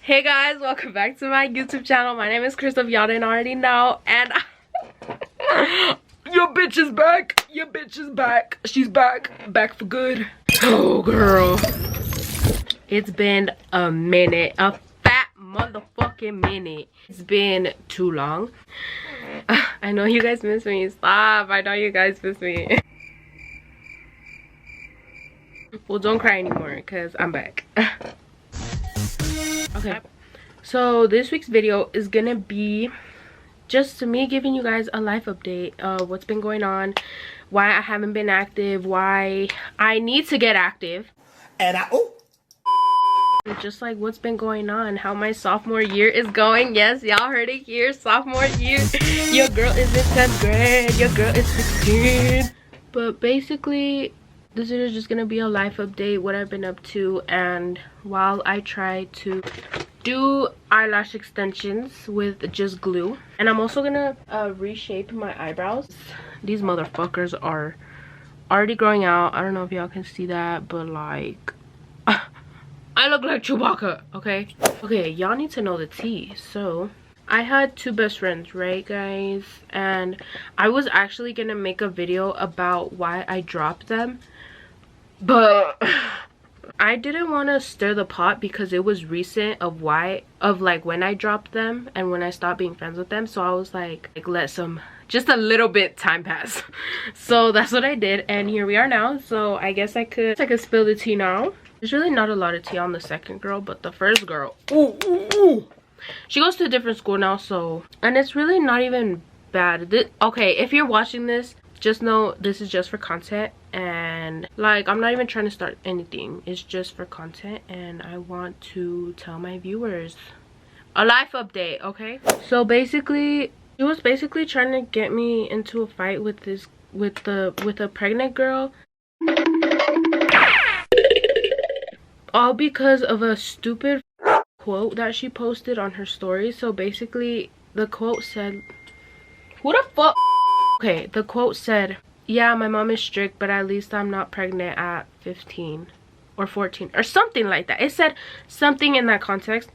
Hey guys, welcome back to my YouTube channel. My name is Chris, if y'all didn't already know, and your bitch is back. Your bitch is back. She's back for good. Oh girl, it's been a minute, a fat motherfucking minute. It's been too long. I know you guys miss me. Stop. I know you guys miss me. Well, don't cry anymore because I'm back. Okay, so this week's video is gonna be just me giving you guys a life update of what's been going on, why I haven't been active, why I need to get active, and just like what's been going on, how my sophomore year is going. Yes, y'all heard it here, sophomore year. Your girl is in 10th grade, your girl is 16. But basically this is just gonna be a life update, what I've been up to, and while I try to do eyelash extensions with just glue. And I'm also gonna reshape my eyebrows. These motherfuckers are already growing out. I don't know if y'all can see that, but like I look like Chewbacca. Okay, y'all need to know the tea. So I had two best friends, right guys, and I was actually gonna make a video about why I dropped them, but I didn't want to stir the pot because it was recent of like when I dropped them and when I stopped being friends with them. So I was like let just a little bit time pass. So that's what I did, and here we are now. So I guess I could spill the tea now. There's really not a lot of tea on the second girl, but the first girl, ooh. She goes to a different school now, so, and it's really not even bad. Okay, if you're watching this, just know this is just for content, and like I'm not even trying to start anything. It's just for content, and I want to tell my viewers a life update. Okay, so basically he was basically trying to get me into a fight with a pregnant girl, all because of a stupid quote that she posted on her story. So basically the quote said, who the fuck? Okay, the quote said, yeah, my mom is strict, but at least I'm not pregnant at 15 or 14 or something like that. It said something in that context,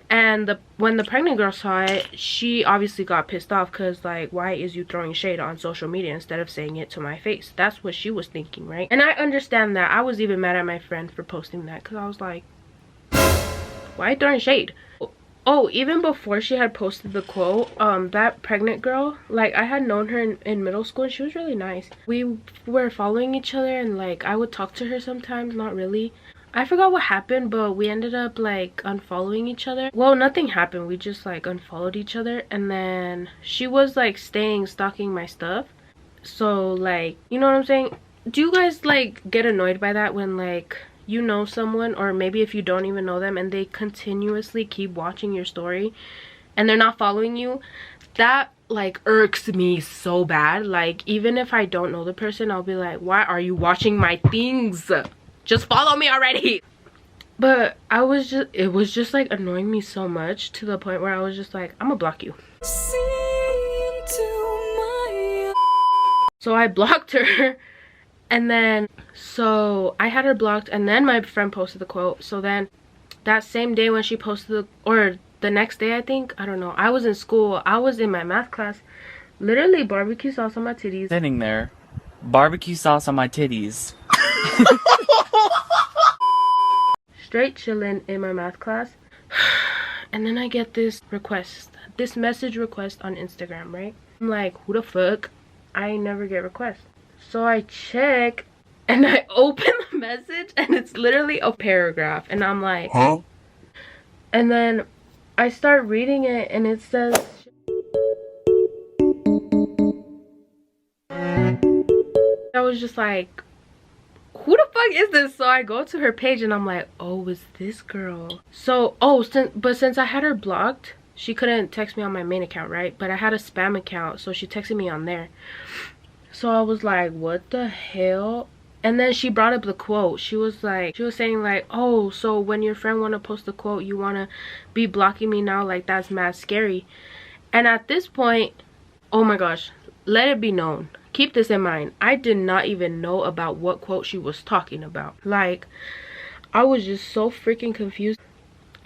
and when the pregnant girl saw it, she obviously got pissed off because like, why is you throwing shade on social media instead of saying it to my face? That's what she was thinking, right? And I understand that. I was even mad at my friend for posting that because I was like, why throwing shade? Oh, even before she had posted the quote, that pregnant girl, like I had known her in middle school, and she was really nice. We were following each other, and like I would talk to her sometimes, not really. I forgot what happened, but we ended up like unfollowing each other. Well, nothing happened, we just like unfollowed each other, and then she was like stalking my stuff. So like, you know what I'm saying? Do you guys like get annoyed by that when like you know someone, or maybe if you don't even know them, and they continuously keep watching your story and they're not following you? That like irks me so bad. Like even if I don't know the person, I'll be like, why are you watching my things? Just follow me already. But it was just like annoying me so much to the point where I was just like, I'm gonna block you. So I blocked her. And then, so I had her blocked, and then my friend posted the quote. So then that same day when she posted or the next day, I think, I don't know, I was in school, I was in my math class, literally barbecue sauce on my titties. Sitting there, barbecue sauce on my titties. Straight chilling in my math class. And then I get this message request on Instagram, right? I'm like, who the fuck? I never get requests. So I check and I open the message, and it's literally a paragraph, and I'm like, huh? And then I start reading it, and it says, I was just like, who the fuck is this? So I go to her page, and I'm like, oh, it's this girl. So since I had her blocked, she couldn't text me on my main account, right? But I had a spam account, so she texted me on there. So I was like, what the hell? And then she brought up the quote. She was saying like, oh, so when your friend want to post a quote, you want to be blocking me now? Like, that's mad scary. And at this point, oh my gosh, let it be known, keep this in mind, I did not even know about what quote she was talking about. Like, I was just so freaking confused.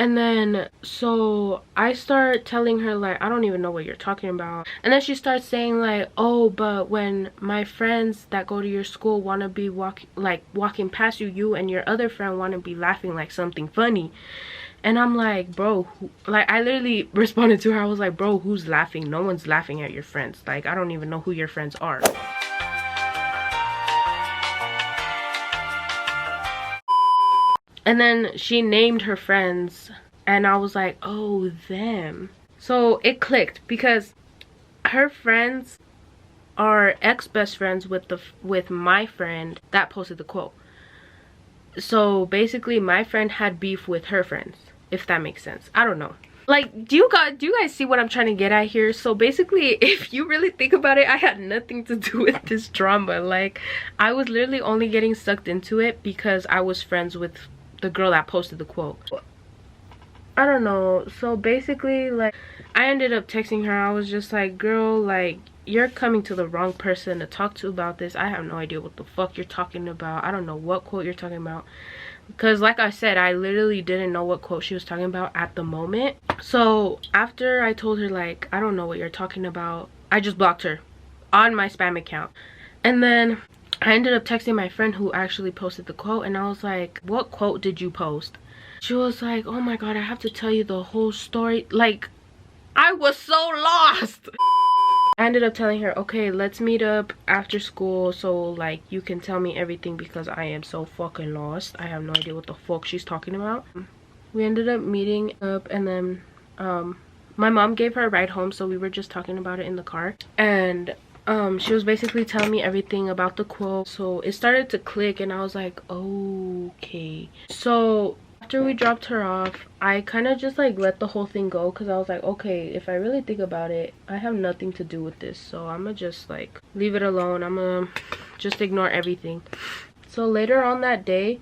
And then so I start telling her like, I don't even know what you're talking about. And then she starts saying like, oh, but when my friends that go to your school want to be walking past you, you and your other friend want to be laughing like something funny. And I'm like, bro, like I literally responded to her. I was like, bro, who's laughing? No one's laughing at your friends. Like, I don't even know who your friends are. And then she named her friends, and I was like, oh, them. So it clicked, because her friends are ex-best friends with my friend that posted the quote. So basically my friend had beef with her friends, if that makes sense. I don't know. Like, do you guys see what I'm trying to get at here? So basically, if you really think about it, I had nothing to do with this drama. Like, I was literally only getting sucked into it because I was friends with the girl that posted the quote. I don't know. So basically, like, I ended up texting her. I was just like, girl, like, you're coming to the wrong person to talk to about this. I have no idea what the fuck you're talking about. I don't know what quote you're talking about. Because like I said, I literally didn't know what quote she was talking about at the moment. So after I told her like, I don't know what you're talking about, I just blocked her on my spam account. And then I ended up texting my friend who actually posted the quote, and I was like, what quote did you post? She was like, oh my god, I have to tell you the whole story. Like, I was so lost. I ended up telling her, okay, let's meet up after school so like you can tell me everything, because I am so fucking lost. I have no idea what the fuck she's talking about. We ended up meeting up, and then my mom gave her a ride home, so we were just talking about it in the car. And she was basically telling me everything about the quote. So it started to click, and I was like, okay. So after we dropped her off, I kind of just like let the whole thing go, because I was like, okay, if I really think about it, I have nothing to do with this, so I'm gonna just like leave it alone. I'm gonna just ignore everything. So later on that day,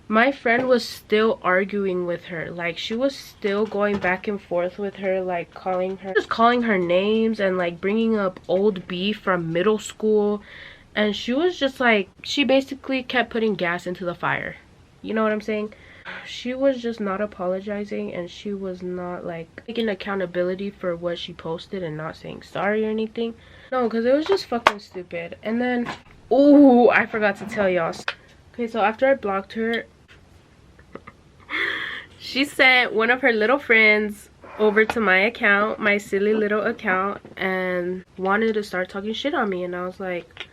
my friend was still arguing with her. Like, she was still going back and forth with her, like just calling her names and like bringing up old beef from middle school. And she was just like, she basically kept putting gas into the fire, you know what I'm saying? She was just not apologizing, and she was not like taking accountability for what she posted and not saying sorry or anything. No, because it was just fucking stupid. And then, oh, I forgot to tell y'all. Okay, so after I blocked her, she sent one of her little friends over to my account, my silly little account, and wanted to start talking shit on me. And I was like,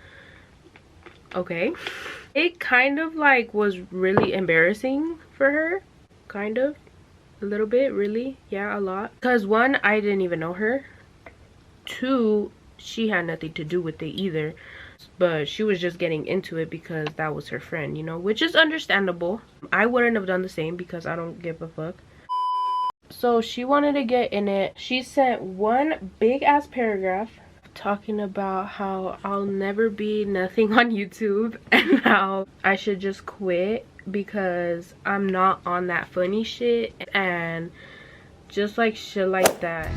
okay. It kind of like was really embarrassing for her, kind of, a little bit, really, yeah, a lot. Because one, I didn't even know her. Two, she had nothing to do with it either, but she was just getting into it because that was her friend, you know, which is understandable. I wouldn't have done the same because I don't give a fuck. So she wanted to get in it. She sent one big ass paragraph talking about how I'll never be nothing on YouTube and how I should just quit because I'm not on that funny shit, and just like shit like that.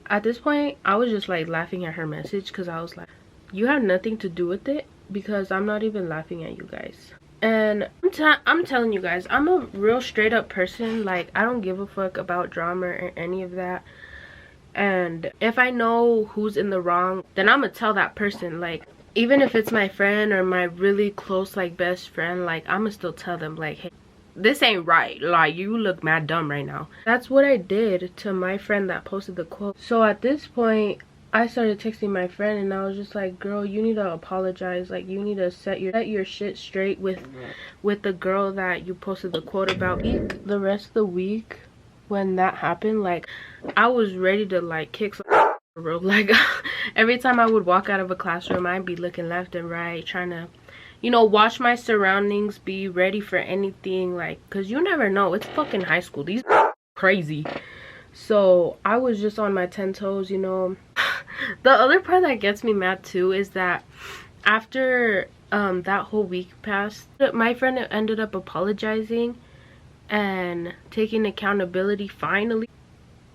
At this point, I was just like laughing at her message, because I was like, you have nothing to do with it, because I'm not even laughing at you guys. And I'm telling you guys, I'm a real straight up person. Like, I don't give a fuck about drama or any of that. And if I know who's in the wrong, then I'm gonna tell that person. Like, even if it's my friend or my really close like best friend, like I'm gonna still tell them like, hey, this ain't right. Like, you look mad dumb right now. That's what I did to my friend that posted the quote. So at this point, I started texting my friend, and I was just like, girl, you need to apologize. Like, you need to set your shit straight with the girl that you posted the quote about. The rest of the week when that happened, like, I was ready to like kick some bro. Like, every time I would walk out of a classroom, I'd be looking left and right, trying to, you know, watch my surroundings, be ready for anything, like, because you never know. It's fucking high school. These crazy. So I was just on my 10 toes, you know. The other part that gets me mad too is that after that whole week passed, my friend ended up apologizing and taking accountability finally.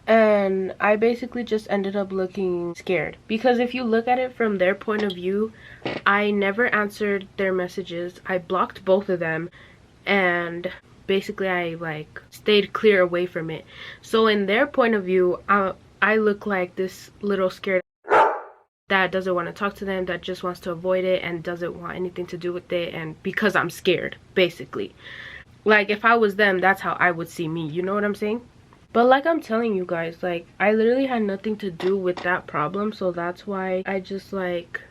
And I basically just ended up looking scared, because if you look at it from their point of view, I never answered their messages. I blocked both of them, and basically I like stayed clear away from it. So in their point of view, I look like this little scared that doesn't want to talk to them, that just wants to avoid it and doesn't want anything to do with it, and because I'm scared, basically. Like, if I was them, that's how I would see me, you know what I'm saying? But like I'm telling you guys, like, I literally had nothing to do with that problem, so that's why I just like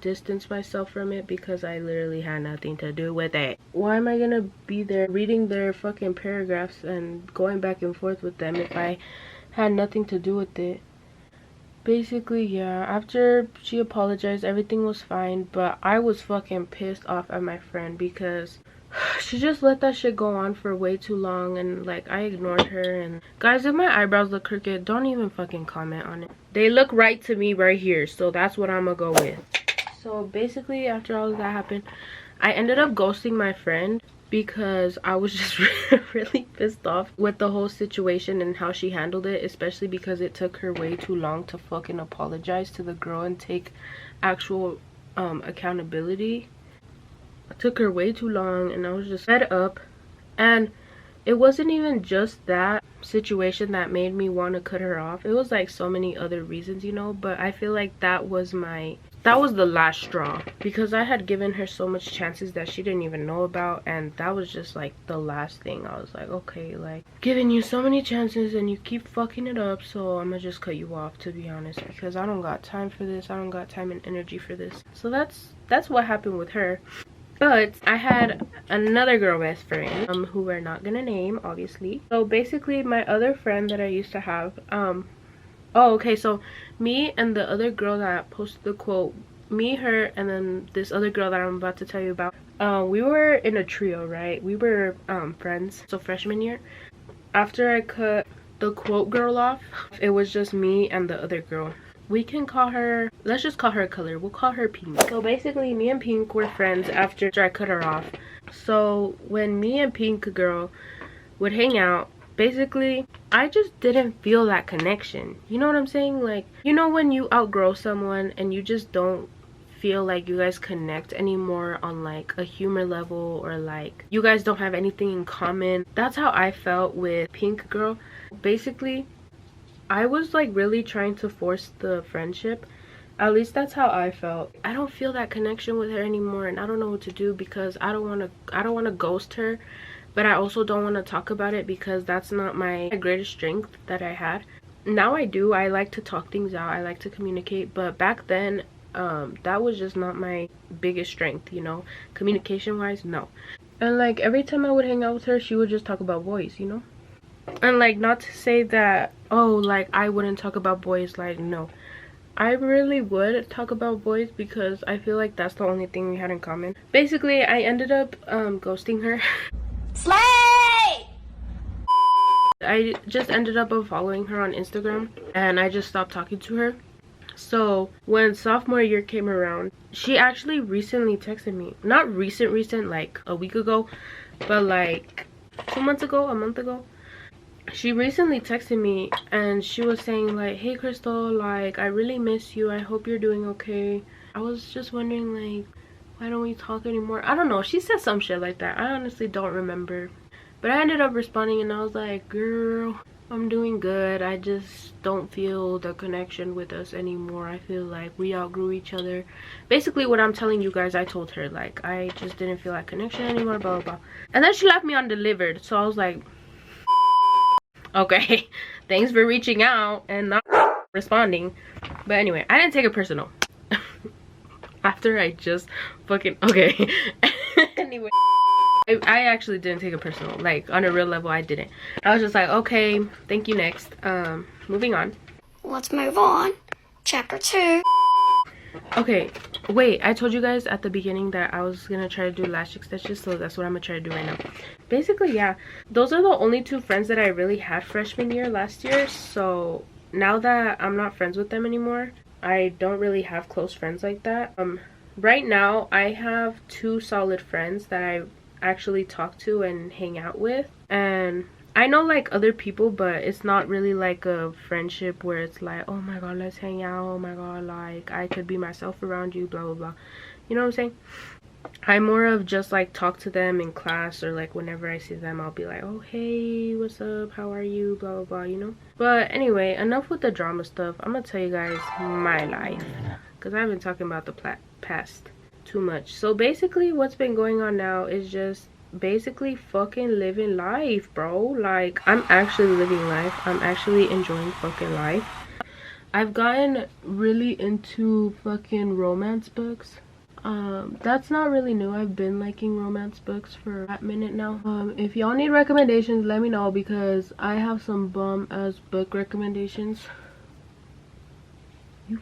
distance myself from it, because I literally had nothing to do with it. Why am I gonna be there reading their fucking paragraphs and going back and forth with them if I had nothing to do with it? Basically, yeah, after she apologized, everything was fine, but I was fucking pissed off at my friend because she just let that shit go on for way too long, and like I ignored her. And guys, if my eyebrows look crooked, don't even fucking comment on it. They look right to me right here, so that's what I'm gonna go with. So basically, after all of that happened, I ended up ghosting my friend because I was just really pissed off with the whole situation and how she handled it, especially because it took her way too long to fucking apologize to the girl and take actual accountability. It took her way too long, and I was just fed up. And it wasn't even just that situation that made me want to cut her off. It was like so many other reasons, you know, but I feel like that was the last straw, because I had given her so much chances that she didn't even know about, and that was just like the last thing. I was like, okay, like, giving you so many chances and you keep fucking it up, so I'm gonna just cut you off, to be honest, because I don't got time for this. I don't got time and energy for this. So that's what happened with her. But I had another girl best friend, who we're not gonna name, obviously. So basically, my other friend that I used to have, oh, okay, so me and the other girl that posted the quote, me, her, and then this other girl that I'm about to tell you about, we were in a trio, right? We were friends, so freshman year. After I cut the quote girl off, it was just me and the other girl. We can call her, let's just call her a color, we'll call her Pink. So basically, me and Pink were friends after I cut her off. So when me and Pink girl would hang out, basically I just didn't feel that connection, you know what I'm saying? Like, you know when you outgrow someone and you just don't feel like you guys connect anymore on like a humor level, or like you guys don't have anything in common. That's how I felt with Pink girl. Basically, I was like really trying to force the friendship. At least that's how I felt. I don't feel that connection with her anymore, and I don't know what to do, because I don't want to ghost her, but I also don't want to talk about it, because that's not my greatest strength that I had. Now I do. I like to talk things out. I like to communicate, but back then that was just not my biggest strength, you know, communication wise. No. And like every time I would hang out with her, she would just talk about boys, you know. And like, not to say that, oh, like I wouldn't talk about boys, like, no, I really would talk about boys, because I feel like that's the only thing we had in common. Basically, I ended up ghosting her. Slay! I just ended up unfollowing her on Instagram, and I just stopped talking to her. So when sophomore year came around, she actually recently texted me. Not recent, like a week ago, but like 2 months ago, a month ago. She recently texted me, and she was saying like, hey Crystal, like I really miss you, I hope you're doing okay. I was just wondering, like, why don't we talk anymore? I don't know, she said some shit like that. I honestly don't remember, but I ended up responding, and I was like, girl, I'm doing good. I just don't feel the connection with us anymore. I feel like we outgrew each other. Basically what I'm telling you guys, I told her, like, I just didn't feel that connection anymore, blah blah blah. And then she left me undelivered, so I was like, okay, thanks for reaching out and not responding. But anyway, I didn't take it personal. After I just fucking, okay. Anyway, I actually didn't take it personal. Like, on a real level, I didn't. I was just like, okay, thank you, next. Moving on. Let's move on. Chapter 2. Okay, wait, I told you guys at the beginning that I was gonna try to do lash extensions, so that's what I'm gonna try to do right now. Basically, yeah, those are the only two friends that I really had freshman year last year. So now that I'm not friends with them anymore, I don't really have close friends like that. Right now I have two solid friends that I actually talk to and hang out with, and I know like other people, but it's not really like a friendship where it's like, oh my god, let's hang out, oh my god, like I could be myself around you, blah blah blah. You know what I'm saying? I'm more of just like talk to them in class, or like whenever I see them I'll be like, oh hey, what's up, how are you, blah blah blah, you know. But anyway, enough with the drama stuff. I'm gonna tell you guys my life, because I've been talking about the past too much. So basically what's been going on now is just basically fucking living life, bro. Like I'm actually living life. I'm actually enjoying fucking life. I've gotten really into fucking romance books. That's not really new. I've been liking romance books for a minute now. If y'all need recommendations, let me know, because I have some bum ass book recommendations. You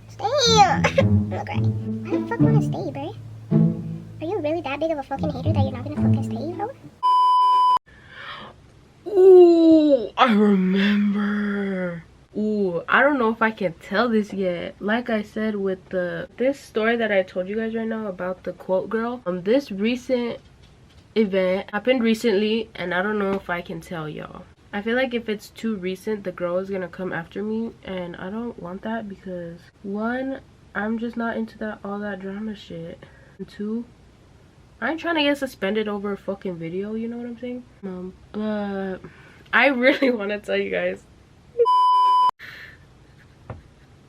Stay! Okay. Why the fuck wanna stay, bro? Are you really that big of a fucking hater that you're not gonna fucking stay, bro? Ooh, I remember. Ooh, I don't know if I can tell this yet. Like I said with this story that I told you guys right now about the quote girl, this recent event happened recently, and I don't know if I can tell y'all. I feel like if it's too recent, the girl is gonna come after me, and I don't want that, because one, I'm just not into all that drama shit, and two, I ain't trying to get suspended over a fucking video, you know what I'm saying? But I really want to tell you guys.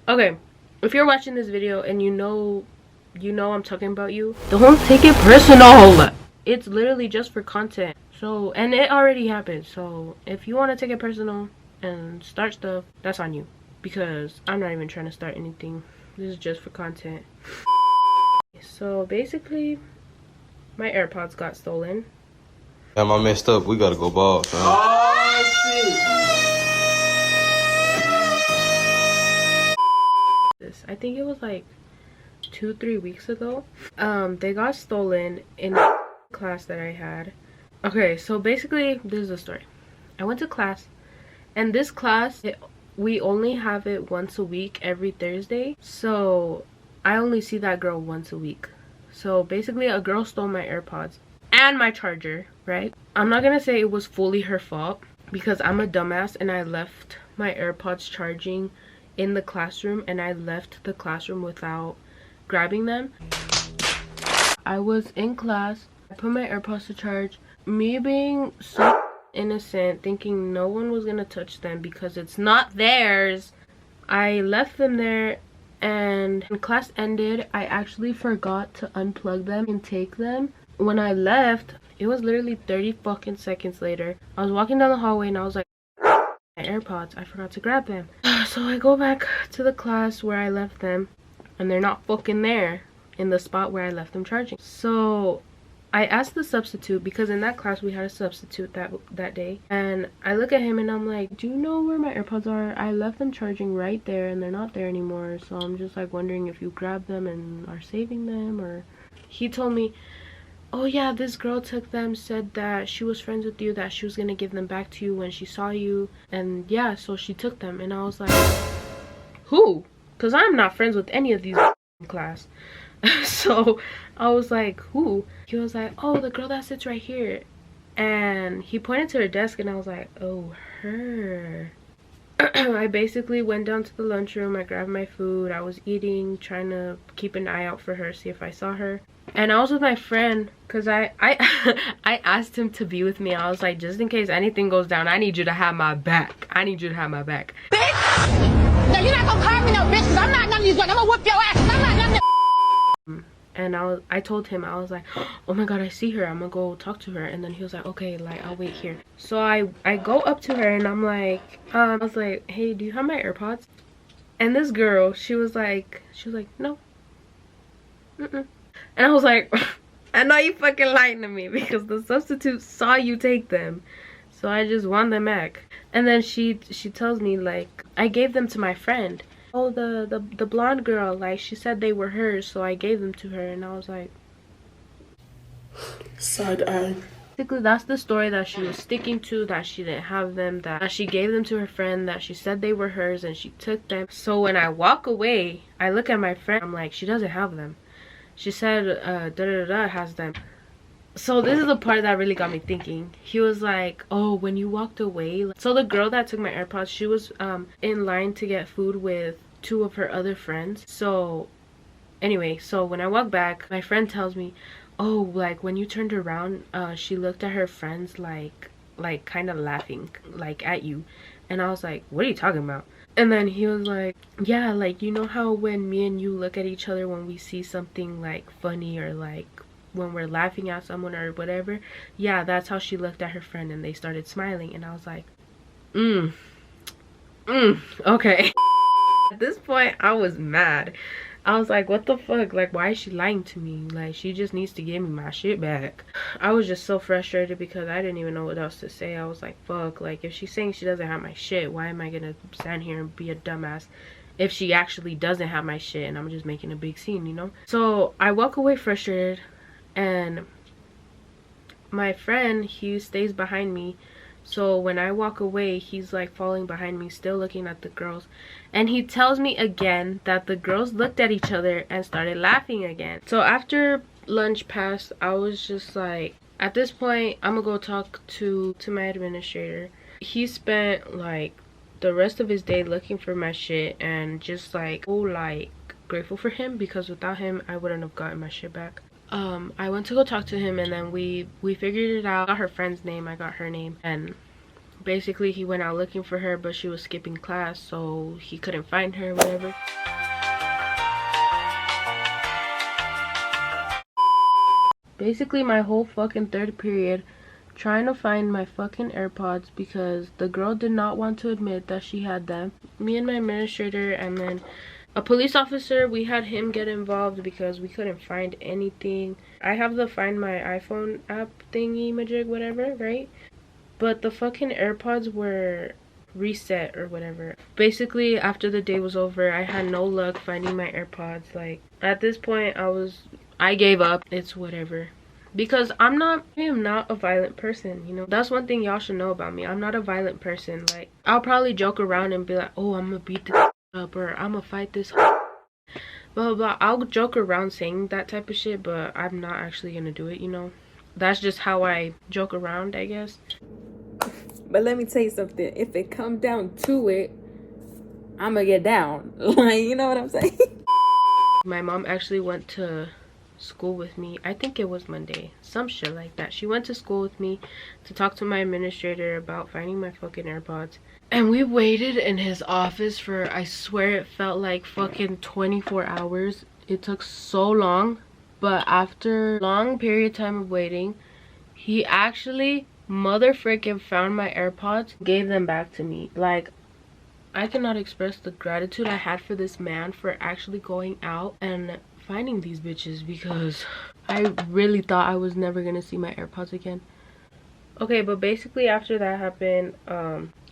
Okay, if you're watching this video and you know I'm talking about you, don't take it personal. It's literally just for content. So, and it already happened. So if you want to take it personal and start stuff, that's on you, because I'm not even trying to start anything. This is just for content. So basically, my AirPods got stolen. Damn, I messed up. We gotta go bald, fam. Oh, shit. I think it was like 2-3 weeks ago. They got stolen in a class that I had. Okay, so basically this is the story. I went to class, and this class, we only have it once a week, every Thursday. So I only see that girl once a week. So basically a girl stole my AirPods and my charger, right? I'm not gonna say it was fully her fault, because I'm a dumbass and I left my AirPods charging in the classroom, and I left the classroom without grabbing them. I was in class, I put my AirPods to charge, me being so innocent, thinking no one was gonna touch them because it's not theirs. I left them there, and when class ended, I actually forgot to unplug them and take them. When I left, it was literally 30 fucking seconds later. I was walking down the hallway and I was like, my AirPods, I forgot to grab them. So I go back to the class where I left them, and they're not fucking there in the spot where I left them charging. So I asked the substitute, because in that class we had a substitute that day, and I look at him and I'm like, do you know where my AirPods are? I left them charging right there and they're not there anymore, so I'm just like wondering if you grabbed them and are saving them. Or he told me, oh yeah, this girl took them, said that she was friends with you, that she was gonna give them back to you when she saw you, and yeah, so she took them. And I was like, who? Because I'm not friends with any of these in class. So I was like, who? He was like, oh, the girl that sits right here. And he pointed to her desk, and I was like, oh, her. I basically went down to the lunchroom, I grabbed my food, I was eating, trying to keep an eye out for her, see if I saw her. And I was with my friend, because I asked him to be with me. I was like, just in case anything goes down, I need you to have my back. I need you to have my back. Bitch! No, you're not gonna call me no bitch, because I'm not none of these ones. I'm gonna whip your ass. I'm not none of and I told him, I was like, oh my god, I see her, I'm gonna go talk to her. And then he was like, okay, like I'll wait here. So I go up to her and I'm like, I was like, hey, do you have my AirPods? And this girl, she was like, no. And I was like, I know you fucking lying to me, because the substitute saw you take them, so I just want them back. And then she tells me, like, I gave them to my friend. Oh, the blonde girl, like, she said they were hers, so I gave them to her. And I was like, side eye. basically that's the story that she was sticking to, that she didn't have them, that she gave them to her friend, that she said they were hers and she took them. So when I walk away, I look at my friend, I'm like, she doesn't have them. She said has them. So this is the part that really got me thinking. He was like, oh, when you walked away. So the girl that took my AirPods, she was in line to get food with 2 of her other friends. So anyway, so when I walk back, my friend tells me, oh, like when you turned around, she looked at her friends like kind of laughing like at you. And I was like, what are you talking about? And then he was like, yeah, like, you know how when me and you look at each other when we see something like funny, or like when we're laughing at someone or whatever, yeah, that's how she looked at her friend, and they started smiling. And I was like, okay. At this point I was mad. I was like, what the fuck? Like, why is she lying to me? Like, she just needs to give me my shit back. I was just so frustrated because I didn't even know what else to say. I was like, fuck, like, if she's saying she doesn't have my shit, why am I gonna stand here and be a dumbass if she actually doesn't have my shit and I'm just making a big scene, you know? So I walk away frustrated, and my friend, he stays behind me. So when I walk away, he's like falling behind me, still looking at the girls. And he tells me again that the girls looked at each other and started laughing again. So after lunch passed, I was just like, at this point, I'm gonna go talk to my administrator. He spent like the rest of his day looking for my shit, and just like, oh, like grateful for him, because without him, I wouldn't have gotten my shit back. I went to go talk to him, and then we figured it out. I got her friend's name, I got her name, and basically he went out looking for her, but she was skipping class, so he couldn't find her, whatever. Basically my whole fucking third period trying to find my fucking AirPods, because the girl did not want to admit that she had them. Me and my administrator, and then a police officer, we had him get involved because we couldn't find anything. I have the Find My iPhone app thingy majig, whatever, right? But the fucking AirPods were reset or whatever. Basically, after the day was over, I had no luck finding my AirPods. Like, at this point, I gave up. It's whatever. Because I am not a violent person, you know? That's one thing y'all should know about me. I'm not a violent person. Like, I'll probably joke around and be like, oh, I'm gonna beat this up, or I'm gonna fight this blah blah blah. I'll joke around saying that type of shit, but I'm not actually gonna do it, you know? That's just how I joke around, I guess. But let me tell you something, if it come down to it, I'm gonna get down. Like, you know what I'm saying? My mom actually went to school with me. I think it was Monday, some shit like that. She went to school with me to talk to my administrator about finding my fucking AirPods. And we waited in his office for, I swear it felt like fucking 24 hours. It took so long. But after a long period of time of waiting, he actually mother freaking found my AirPods, gave them back to me. Like, I cannot express the gratitude I had for this man for actually going out and finding these bitches, because I really thought I was never gonna see my AirPods again. Okay, but basically after that happened,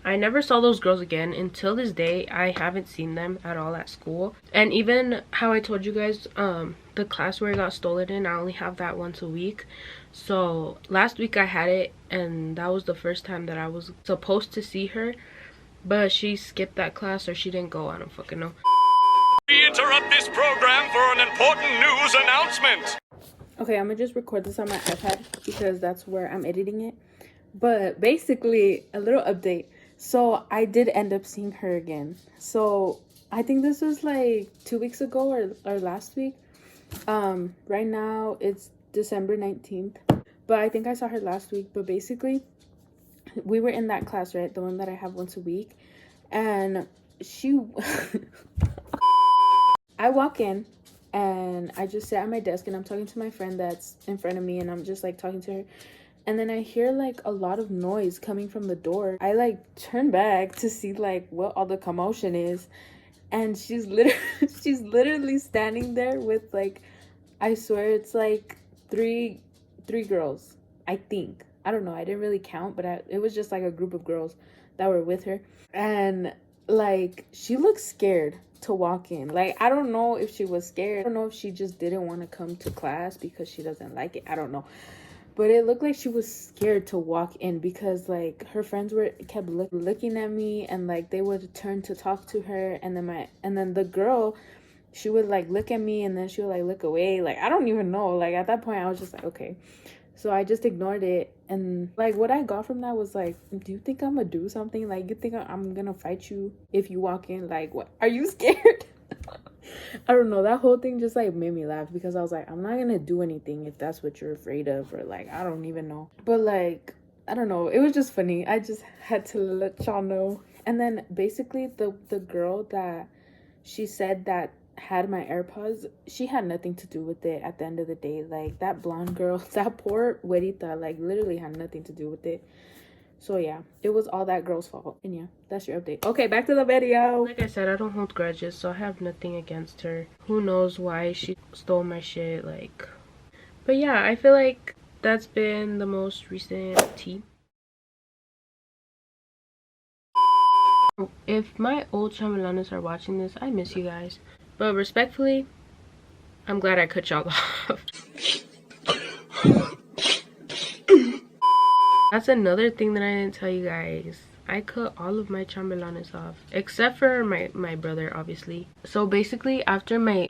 I never saw those girls again. Until this day, I haven't seen them at all at school. And even how I told you guys, the class where it got stolen in, I only have that once a week. So last week I had it, and that was the first time that I was supposed to see her, but she skipped that class, or she didn't go. I don't fucking know. We interrupt this program for an important news announcement. Okay, I'm gonna just record this on my iPad because that's where I'm editing it. But basically, a little update. So I did end up seeing her again. So I think this was like 2 weeks ago or last week. Right now it's December 19th. But I think I saw her last week. But basically, we were in that class, right? The one that I have once a week. And she... I walk in and I just sit at my desk and I'm talking to my friend that's in front of me, and I'm just like talking to her. And then I hear like a lot of noise coming from the door. I like turn back to see like what all the commotion is. And she's literally standing there with like, I swear it's like three girls, I think. I don't know. I didn't really count, but it was just like a group of girls that were with her. And like, she looked scared to walk in. Like, I don't know if she was scared. I don't know if she just didn't want to come to class because she doesn't like it. I don't know. But it looked like she was scared to walk in, because like her friends kept looking at me, and like they would turn to talk to her, and then the girl she would like look at me and then she would like look away. Like, I don't even know. Like, at that point I was just like, okay. So I just ignored it. And like what I got from that was like, do you think I'm gonna do something? Like, you think I'm gonna fight you if you walk in? Like, what, are you scared? I don't know, that whole thing just like made me laugh, because I was like, I'm not gonna do anything if that's what you're afraid of, or like, I don't even know. But like, I don't know, it was just funny. I just had to let y'all know. And then basically the girl that she said that had my AirPods, she had nothing to do with it at the end of the day. Like, that blonde girl, that poor güerita, like literally had nothing to do with it. So yeah, it was all that girl's fault. And yeah, that's your update. Okay, back to the video. Like I said, I don't hold grudges, so I have nothing against her. Who knows why she stole my shit, like. But yeah, I feel like that's been the most recent tea. If my old chamelanes are watching this, I miss you guys. But respectfully, I'm glad I cut y'all off. That's another thing that I didn't tell you guys. I cut all of my chambelanes off, except for my brother, obviously. So basically, after my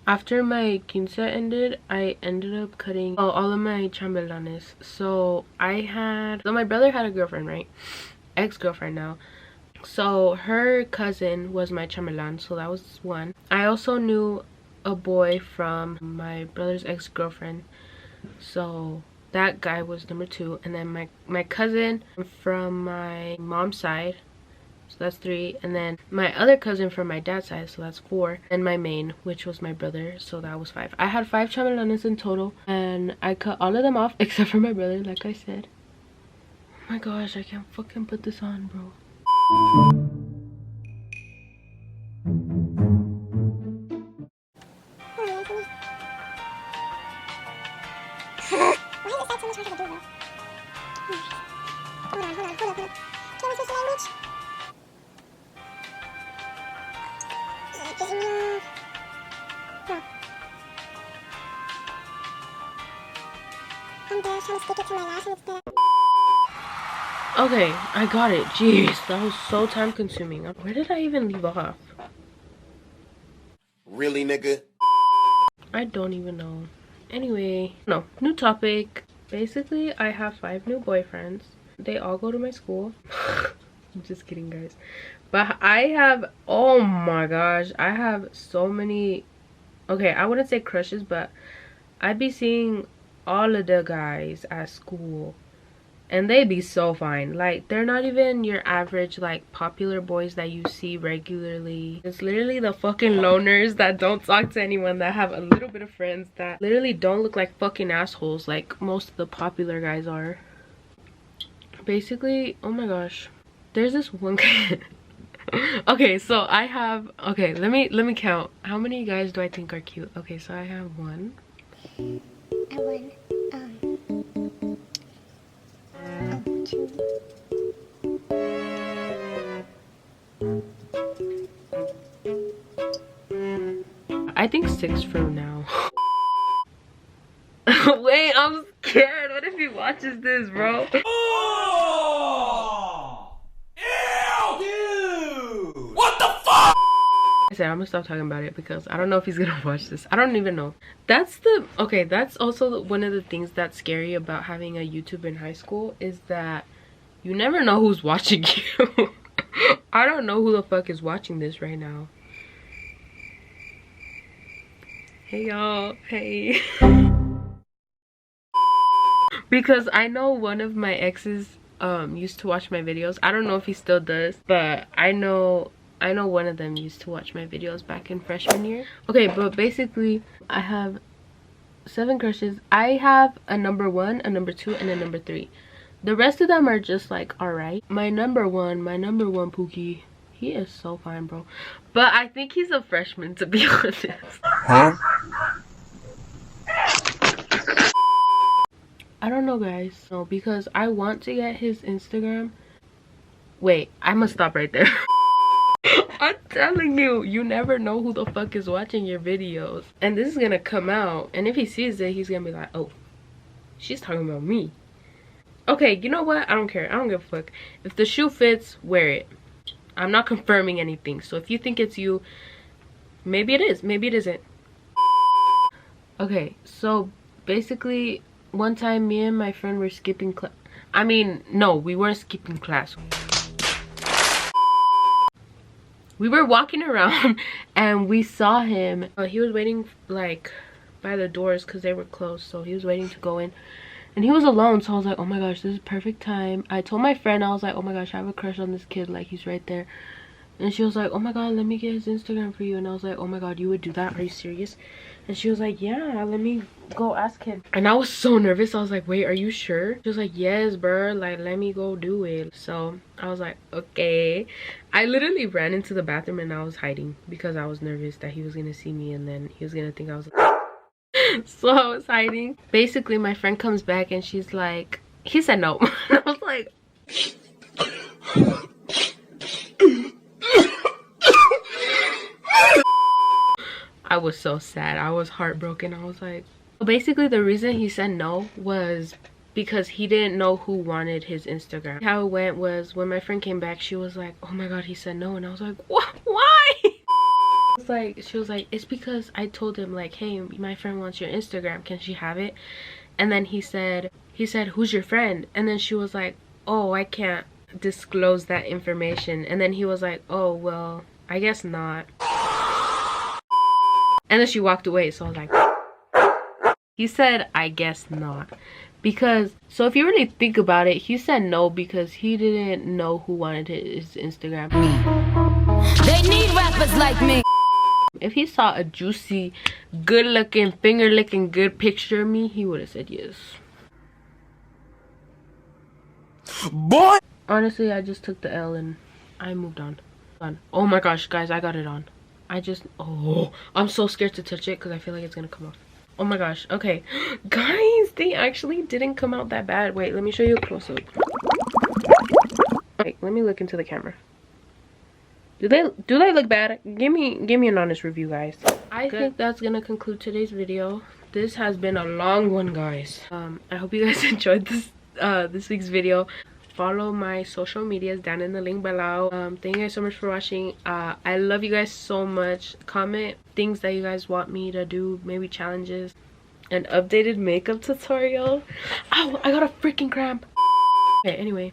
quince ended, I ended up cutting all of my chambelanes. So my brother had a girlfriend, right? Ex-girlfriend now. So her cousin was my chambelán, so that was one. I also knew a boy from my brother's ex-girlfriend, so that guy was number 2. And then my cousin from my mom's side, so that's 3. And then my other cousin from my dad's side, so that's 4. And my main, which was my brother, so that was 5. I had 5 chambelanes in total, and I cut all of them off except for my brother, like I said. Oh my gosh, I can't fucking put this on, bro. Okay, I got it. Jeez, that was so time consuming. Where did I even leave off? Really, nigga? I don't even know. Anyway, no, new topic. Basically, I have 5 new boyfriends. They all go to my school. I'm just kidding, guys. But I have, oh my gosh, I have so many, okay, I wouldn't say crushes, but I'd be seeing all of the guys at school, and they be so fine. Like, they're not even your average like popular boys that you see regularly. It's literally the fucking loners that don't talk to anyone, that have a little bit of friends, that literally don't look like fucking assholes like most of the popular guys are. Basically, oh my gosh, there's this one guy. Okay, so I have, okay, let me count. How many guys do I think are cute? Okay, so I have 1. I won. 2. I think 6 from now. Wait, I'm scared. What if he watches this, bro? Oh! Ew! Dude! What the fuck? I said I'm gonna stop talking about it because I don't know if he's gonna watch this. I don't even know. That's also one of the things that's scary about having a YouTube in high school, is that you never know who's watching you. I don't know who the fuck is watching this right now. Hey y'all, hey. Because I know one of my exes used to watch my videos. I don't know if he still does, but I know one of them used to watch my videos back in freshman year. Okay, but basically I have 7 crushes. I have a number 1, a number 2, and a number 3. The rest of them are just like alright. My number one Pookie, he is so fine, bro. But I think he's a freshman, to be honest. Huh? I don't know, guys. No, because I want to get his Instagram. Wait, I must stop right there. I'm telling you, you never know who the fuck is watching your videos. And this is gonna come out, and if he sees it, he's gonna be like, oh, she's talking about me. Okay, you know what? I don't care. I don't give a fuck. If the shoe fits, wear it. I'm not confirming anything. So if you think it's you, Maybe it is, maybe it isn't. Okay, so basically one time me and my friend were skipping class. I mean, no, we weren't skipping class. We were walking around and we saw him. He was waiting like by the doors because they were closed, so he was waiting to go in and he was alone. So I was like, oh my gosh, this is perfect time. I told my friend, I was like, oh my gosh, I have a crush on this kid, like he's right there. And she was like, oh my god, let me get his Instagram for you. And I was like, oh my god, you would do that? Are you serious? And she was like, yeah, let me go ask him. And I was so nervous. I was like, wait, are you sure? She was like, yes, bro, like let me go do it. So I was like, okay. I literally ran into the bathroom and I was hiding because I was nervous that he was gonna see me and then he was gonna think I was so I was hiding. Basically my friend comes back and she's like, he said no. And I was like, I was so sad. I was heartbroken. I was like, basically the reason he said no was because he didn't know who wanted his Instagram. How it went was when my friend came back, she was like, oh my god, he said no. And I was like, what? Why? She was like, it's because I told him like, hey, my friend wants your Instagram, can she have it? And then he said, who's your friend? And then she was like, oh, I can't disclose that information. And then he was like, oh well, I guess not. And then she walked away. So I was like, he said I guess not, because so if you really think about it, he said no because he didn't know who wanted his Instagram. They need rappers like me. If he saw a juicy, good looking, finger licking good picture of me, he would have said yes. Boy! Honestly, I just took the L and I moved on. Oh my gosh, guys, I got it on. Oh, I'm so scared to touch it because I feel like it's gonna come off. Oh my gosh. Okay, guys, they actually didn't come out that bad. Wait, let me show you a close-up. Wait, let me look into the camera. Do they look bad? Give me an honest review, guys. I think that's gonna conclude today's video. This has been a long one, guys. I hope you guys enjoyed this week's video. Follow my social medias down in the link below. Thank you guys so much for watching. I love you guys so much. Comment things that you guys want me to do, maybe challenges, an updated makeup tutorial. Oh, I got a freaking cramp. Okay, anyway,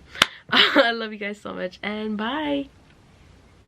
I love you guys so much and bye.